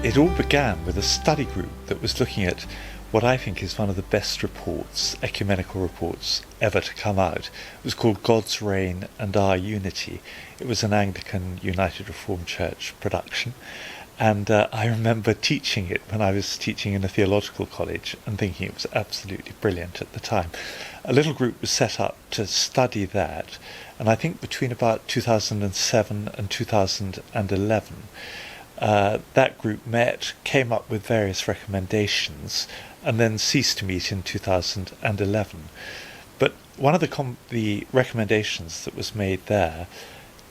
it all began with a study group that was looking at what I think is one of the best reports, ecumenical reports, ever to come out. It was called God's Reign and Our Unity. It was an Anglican United Reformed Church production. And I remember teaching it when I was teaching in a theological college and thinking it was absolutely brilliant at the time. A little group was set up to study that, and I think between about 2007 and 2011, that group met, came up with various recommendations, and then ceased to meet in 2011. But one of the recommendations that was made there,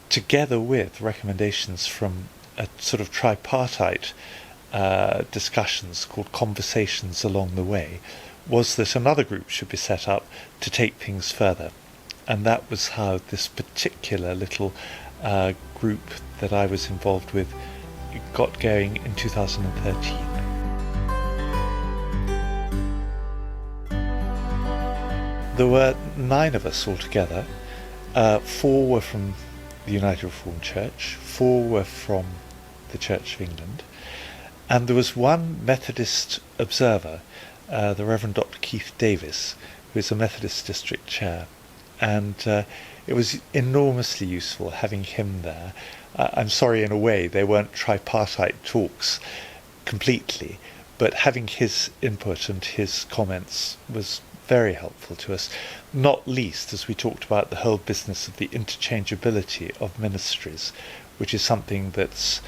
together with recommendations from a sort of tripartite discussions called Conversations Along the Way, was that another group should be set up to take things further. And that was how this particular little group that I was involved with got going in 2013. There were 9 of us altogether. 4 were from the United Reformed Church, 4 were from the Church of England, and there was one Methodist observer, the Reverend Dr. Keith Davis, who is a Methodist district chair, and it was enormously useful having him there. I'm sorry, in a way, they weren't tripartite talks completely, but having his input and his comments was very helpful to us, not least as we talked about the whole business of the interchangeability of ministries, which is something that's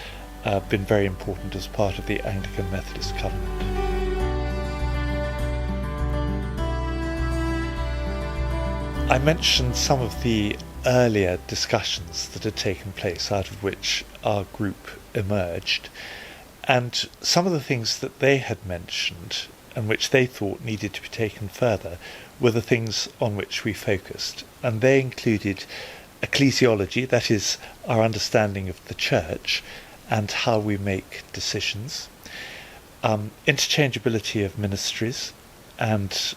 been very important as part of the Anglican Methodist covenant. I mentioned some of the earlier discussions that had taken place, out of which our group emerged, and some of the things that they had mentioned and which they thought needed to be taken further were the things on which we focused. And they included ecclesiology, that is, our understanding of the church and how we make decisions, interchangeability of ministries and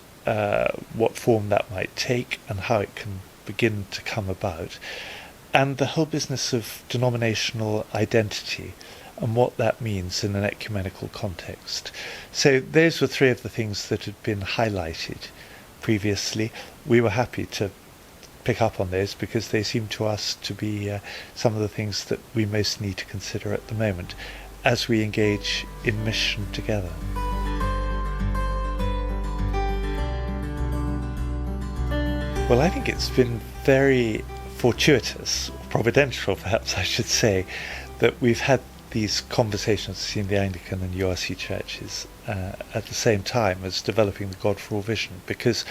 what form that might take and how it can begin to come about, and the whole business of denominational identity and what that means in an ecumenical context. So those were 3 of the things that had been highlighted previously. We were happy to pick up on those because they seem to us to be some of the things that we most need to consider at the moment as we engage in mission together. Well, I think it's been very fortuitous, providential perhaps I should say, that we've had these conversations between the Anglican and URC churches at the same time as developing the God for All vision, because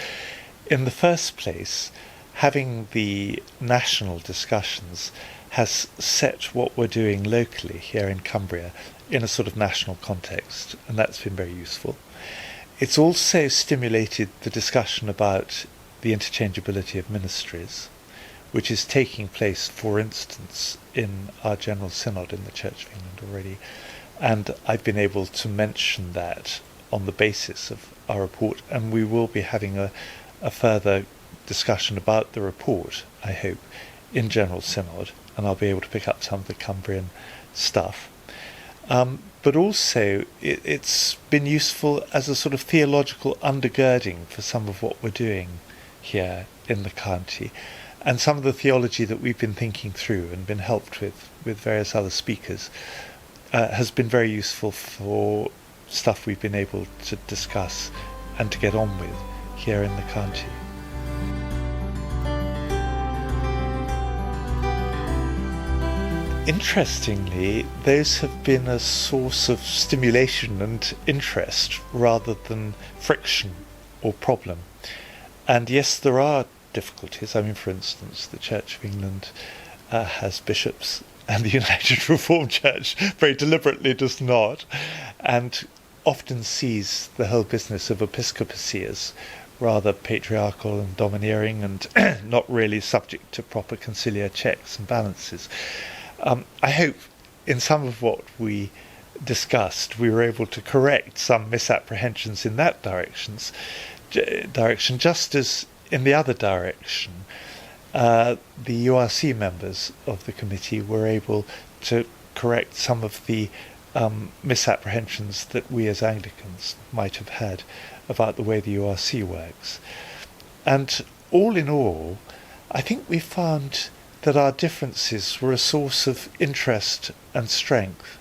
in the first place, having the national discussions has set what we're doing locally here in Cumbria in a sort of national context, and that's been very useful. It's also stimulated the discussion about the interchangeability of ministries, which is taking place, for instance, in our General Synod in the Church of England already. And I've been able to mention that on the basis of our report, and we will be having a further discussion about the report, I hope, in General Synod, and I'll be able to pick up some of the Cumbrian stuff. But also, it's been useful as a sort of theological undergirding for some of what we're doing here in the county, and some of the theology that we've been thinking through and been helped with various other speakers has been very useful for stuff we've been able to discuss and to get on with here in the county. Interestingly, those have been a source of stimulation and interest rather than friction or problem. And yes, there are difficulties. I mean, for instance, the Church of England has bishops, and the United Reformed Church very deliberately does not, and often sees the whole business of episcopacy as rather patriarchal and domineering and not really subject to proper conciliar checks and balances. I hope in some of what we discussed we were able to correct some misapprehensions in that direction, just as in the other direction the URC members of the committee were able to correct some of the misapprehensions that we as Anglicans might have had about the way the URC works. And all in all, I think we found that our differences were a source of interest and strength,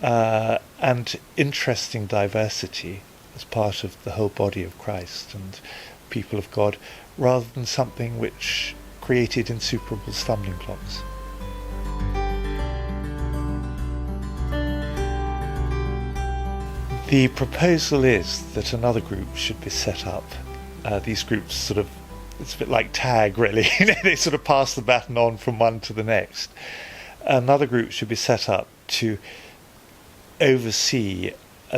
and interesting diversity as part of the whole body of Christ and people of God, rather than something which created insuperable stumbling blocks. The proposal is that another group should be set up. These groups sort of, it's a bit like tag really, they sort of pass the baton on from one to the next. Another group should be set up to oversee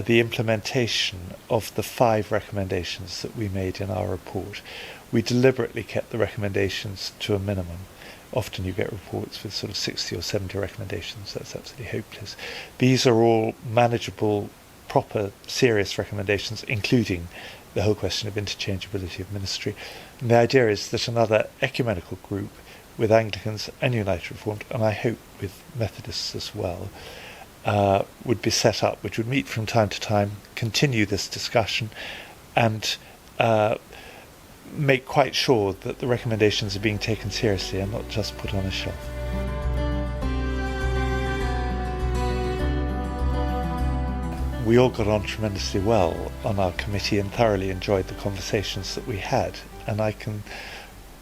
the implementation of the 5 recommendations that we made in our report. We deliberately kept the recommendations to a minimum. Often you get reports with sort of 60 or 70 recommendations. That's absolutely hopeless. These are all manageable, proper, serious recommendations, including the whole question of interchangeability of ministry. And the idea is that another ecumenical group with Anglicans and United Reformed, and I hope with Methodists as well, would be set up, which would meet from time to time, continue this discussion, and make quite sure that the recommendations are being taken seriously and not just put on a shelf. We all got on tremendously well on our committee and thoroughly enjoyed the conversations that we had, and I can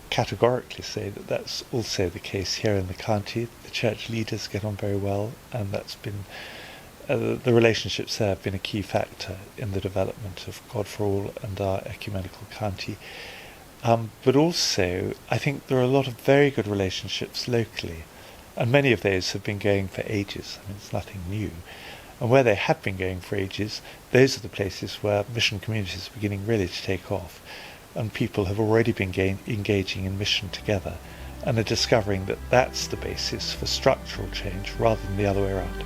categorically say that that's also the case here in the county. The church leaders get on very well, and that's been the relationships there have been a key factor in the development of God for All and our ecumenical county. But also, I think there are a lot of very good relationships locally, and many of those have been going for ages. I mean, it's nothing new. And where they have been going for ages, those are the places where mission communities are beginning really to take off, and people have already been engaging in mission together, and are discovering that that's the basis for structural change rather than the other way around.